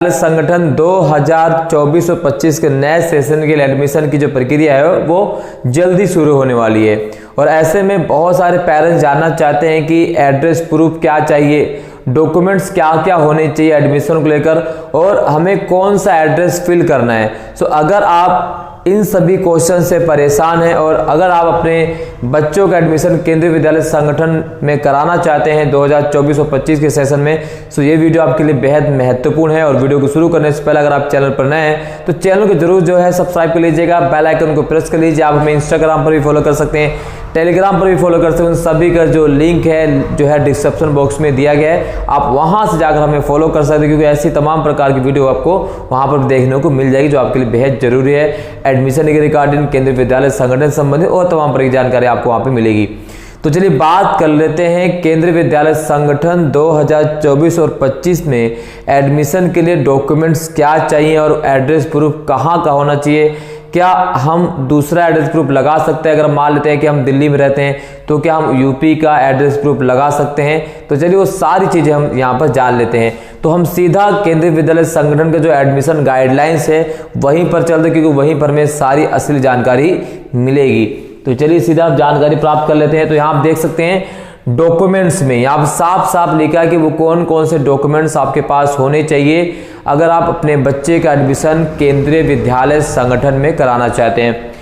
संगठन 2024 और 25 के नए सेशन के लिए एडमिशन की जो प्रक्रिया है वो जल्दी शुरू होने वाली है। और ऐसे में बहुत सारे पेरेंट्स जानना चाहते हैं कि एड्रेस प्रूफ क्या चाहिए, डॉक्यूमेंट्स क्या क्या होने चाहिए एडमिशन को लेकर, और हमें कौन सा एड्रेस फिल करना है। सो अगर आप इन सभी क्वेश्चन से परेशान हैं और अगर आप अपने बच्चों का एडमिशन केंद्रीय विद्यालय संगठन में कराना चाहते हैं 2024 और 25 के सेशन में, तो ये वीडियो आपके लिए बेहद महत्वपूर्ण है। और वीडियो को शुरू करने से पहले अगर आप चैनल पर नए हैं तो चैनल को जरूर जो है सब्सक्राइब कर लीजिएगा, बेल आइकन को प्रेस कर लीजिए। आप हमें इंस्टाग्राम पर भी फॉलो कर सकते हैं, टेलीग्राम पर भी फॉलो कर सकते हैं। उन सभी का जो लिंक है जो है डिस्क्रिप्शन बॉक्स में दिया गया है, आप वहां से जाकर हमें फॉलो कर सकते हैं, क्योंकि ऐसी तमाम प्रकार की वीडियो आपको वहां पर देखने को मिल जाएगी जो आपके लिए बेहद जरूरी है। एडमिशन के रिगार्डिंग केंद्रीय विद्यालय संगठन संबंधित और तमाम प्रकार की जानकारी आपको वहां पर मिलेगी। तो चलिए बात कर लेते हैं केंद्रीय विद्यालय संगठन 2024 और 25 में एडमिशन के लिए डॉक्यूमेंट्स क्या चाहिए और एड्रेस प्रूफ कहाँ का होना चाहिए। क्या हम दूसरा एड्रेस प्रूफ लगा सकते हैं? अगर मान लेते हैं कि हम दिल्ली में रहते हैं तो क्या हम यूपी का एड्रेस प्रूफ लगा सकते हैं? तो चलिए वो सारी चीज़ें हम यहाँ पर जान लेते हैं। तो हम सीधा केंद्रीय विद्यालय संगठन का जो एडमिशन गाइडलाइंस है वहीं पर चलते, क्योंकि वहीं पर हमें सारी असली जानकारी मिलेगी। तो चलिए सीधा आप जानकारी प्राप्त कर लेते हैं। तो यहाँ आप देख सकते हैं डॉक्यूमेंट्स में यहाँ साफ साफ लिखा है कि वो कौन कौन से डॉक्यूमेंट्स आपके पास होने चाहिए अगर आप अपने बच्चे का एडमिशन केंद्रीय विद्यालय संगठन में कराना चाहते हैं।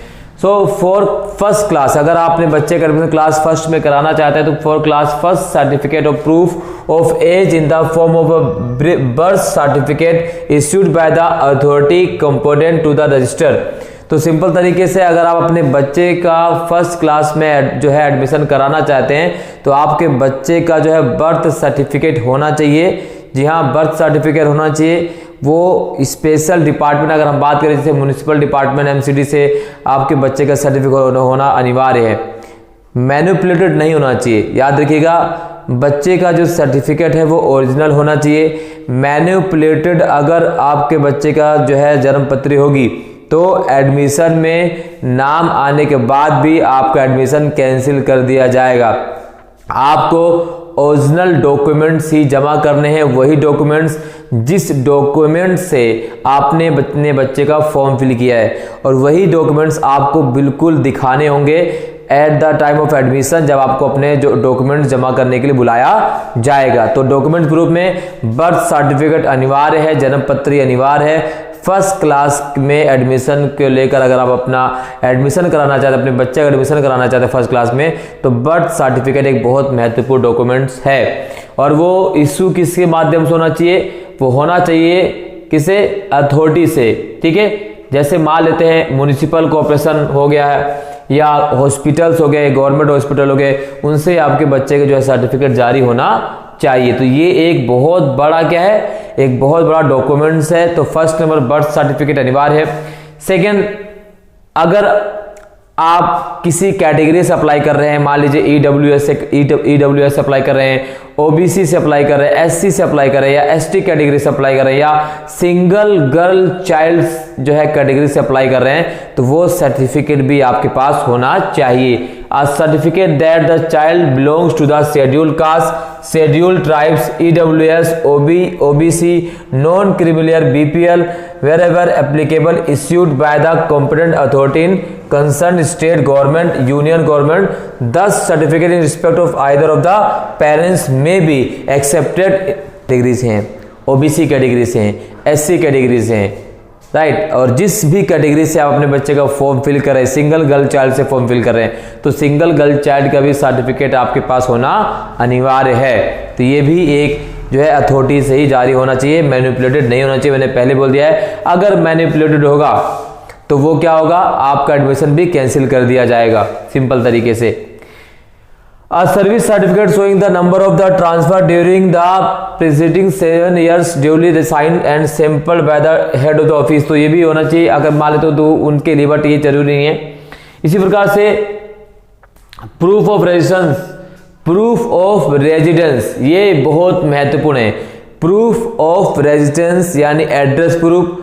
सो फॉर फर्स्ट क्लास, अगर आप अपने बच्चे का एडमिशन क्लास फर्स्ट में कराना चाहते हैं तो for class first certificate of proof of age in the form of a birth certificate issued by the authority component to the register. तो सिंपल तरीके से अगर आप अपने बच्चे का फर्स्ट क्लास में जो है एडमिशन कराना चाहते हैं तो आपके बच्चे का जो है बर्थ सर्टिफिकेट होना चाहिए। जी हाँ, बर्थ सर्टिफिकेट होना चाहिए। वो स्पेशल डिपार्टमेंट, अगर हम बात करें जैसे म्युनिसिपल डिपार्टमेंट एमसीडी से, आपके बच्चे का सर्टिफिकेट होना अनिवार्य है। मैनिपुलेटेड नहीं होना चाहिए, याद रखिएगा। बच्चे का जो सर्टिफिकेट है वो ओरिजिनल होना चाहिए। मैनिपुलेटेड अगर आपके बच्चे का जो है जन्म पत्री होगी तो एडमिशन में नाम आने के बाद भी आपका एडमिशन कैंसिल कर दिया जाएगा। आपको ओरिजिनल डॉक्यूमेंट्स ही जमा करने हैं, वही डॉक्यूमेंट्स जिस डॉक्यूमेंट से आपने अपने बच्चे का फॉर्म फिल किया है, और वही डॉक्यूमेंट्स आपको बिल्कुल दिखाने होंगे at the time of admission, जब आपको अपने जो डॉक्यूमेंट्स जमा करने के लिए बुलाया जाएगा। तो डॉक्यूमेंट प्रूफ में बर्थ सर्टिफिकेट अनिवार्य है, जन्म पत्री अनिवार्य है। फर्स्ट क्लास में एडमिशन को लेकर अगर आप अपना एडमिशन कराना चाहते हैं, अपने बच्चे का एडमिशन कराना चाहते हैं फर्स्ट क्लास में, तो बर्थ सर्टिफिकेट एक बहुत महत्वपूर्ण डॉक्यूमेंट्स है। और वो इशू किसके माध्यम से होना चाहिए? वो होना चाहिए किसे? अथॉरिटी से, ठीक है। जैसे मान लेते हैं म्युनिसिपल कॉर्पोरेशन हो गया है या हॉस्पिटल्स हो गए, गवर्नमेंट हॉस्पिटल हो गए, उनसे आपके बच्चे के जो है सर्टिफिकेट जारी होना चाहिए। तो ये एक बहुत बड़ा क्या है? एक बहुत बड़ा डॉक्यूमेंट्स है। तो फर्स्ट नंबर बर्थ सर्टिफिकेट अनिवार्य है। सेकंड, अगर आप किसी कैटेगरी से अप्लाई कर रहे हैं, मान लीजिए ईडब्ल्यूएस से अप्लाई कर रहे हैं, ओबीसी से अप्लाई कर रहे हैं, एससी से अप्लाई कर रहे हैं, या एसटी कैटेगरी से अप्लाई कर रहे हैं, या सिंगल गर्ल चाइल्ड जो है कैटेगरी से अप्लाई कर रहे हैं, तो वो सर्टिफिकेट भी आपके पास होना चाहिए। A certificate that the child belongs to the scheduled caste, scheduled tribes, EWS, OBC, non-criminal, BPL, wherever applicable, issued by the competent authority in concerned state government, union government. Thus, certificate in respect of either of the parents may be accepted category से हैं, OBC category से हैं, SC category से हैं, right. और जिस भी category से आप अपने बच्चे का फॉर्म फिल कर रहे हैं, सिंगल गर्ल चाइल्ड से फॉर्म फिल कर रहे हैं, तो सिंगल गर्ल चाइल्ड का भी सर्टिफिकेट आपके पास होना अनिवार्य है। तो ये भी एक जो है अथॉरिटी से ही जारी होना चाहिए, मैनिपुलेटेड नहीं होना चाहिए। मैंने पहले बोल दिया है, अगर मैनिपुलेटेड होगा तो वो क्या होगा? आपका एडमिशन भी कैंसिल कर दिया जाएगा, सिंपल तरीके से। A service certificate showing the number of the transfer during the preceding 7 years duly signed and sampled by the head of the office। तो ये भी होना चाहिए, अगर मान लेते तो उनके लिए, बट ये जरूरी नहीं है। इसी प्रकार से proof of residence, proof of residence ये बहुत महत्वपूर्ण है। प्रूफ ऑफ रेजिडेंस यानी एड्रेस प्रूफ,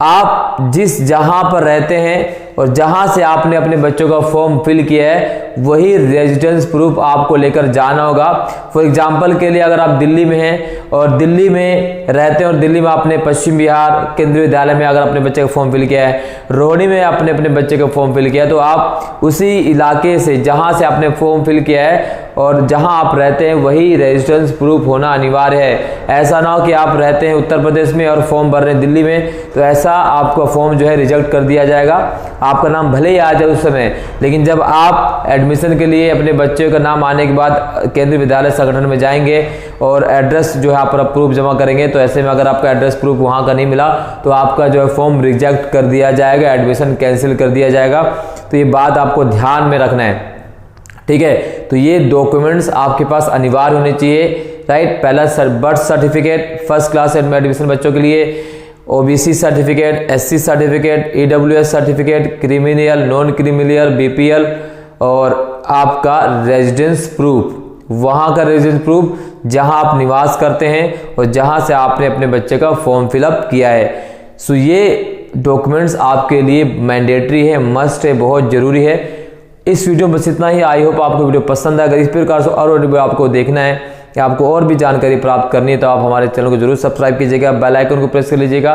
आप जिस जहां पर रहते हैं और जहां से आपने अपने बच्चों का फॉर्म फिल किया है वही रेजिडेंस प्रूफ आपको लेकर जाना होगा। फॉर एग्जांपल के लिए अगर आप दिल्ली में हैं और दिल्ली में रहते हैं और दिल्ली में आपने पश्चिम बिहार केंद्रीय विद्यालय में अगर अपने बच्चे का फॉर्म फिल किया है, रोहिणी में आपने अपने बच्चे का फॉर्म फिल किया है, तो आप उसी इलाके से जहां से आपने फॉर्म फिल किया है और जहां आप रहते हैं वही रेजिडेंस प्रूफ होना अनिवार्य है। ऐसा ना हो कि आप रहते हैं उत्तर प्रदेश में और फॉर्म भर रहे हैं दिल्ली में, तो ऐसा आपका फॉर्म जो है रिजेक्ट कर दिया जाएगा। आपका नाम भले ही आ जाए उस समय, लेकिन जब आप एडमिशन के लिए अपने बच्चे का नाम आने के बाद केंद्रीय विद्यालय संगठन में जाएंगे और एड्रेस जो है आप प्रूफ जमा करेंगे, तो ऐसे में अगर आपका एड्रेस प्रूफ वहां का नहीं मिला तो आपका जो है फॉर्म रिजेक्ट कर दिया जाएगा, एडमिशन कैंसिल कर दिया जाएगा। तो ये बात आपको ध्यान में रखना है, ठीक है। तो ये डॉक्यूमेंट्स आपके पास अनिवार्य होने चाहिए, राइट। पहला birth certificate, first class admission बच्चों के लिए, OBC certificate, SC certificate, EWS certificate, criminal, non criminal, BPL, और आपका रेजिडेंस प्रूफ, वहां का रेजिडेंस प्रूफ जहां आप निवास करते हैं और जहां से आपने अपने बच्चे का फॉर्म फिलअप किया है। सो ये डॉक्यूमेंट्स आपके लिए मैंडेटरी है, मस्ट है, बहुत जरूरी है। इस वीडियो में बस इतना ही। आई होप आपको वीडियो पसंद आएगा। इस प्रकार से और वीडियो आपको देखना है या आपको और भी जानकारी प्राप्त करनी है तो आप हमारे चैनल को जरूर सब्सक्राइब कीजिएगा, बेल आइकन को प्रेस कर लीजिएगा।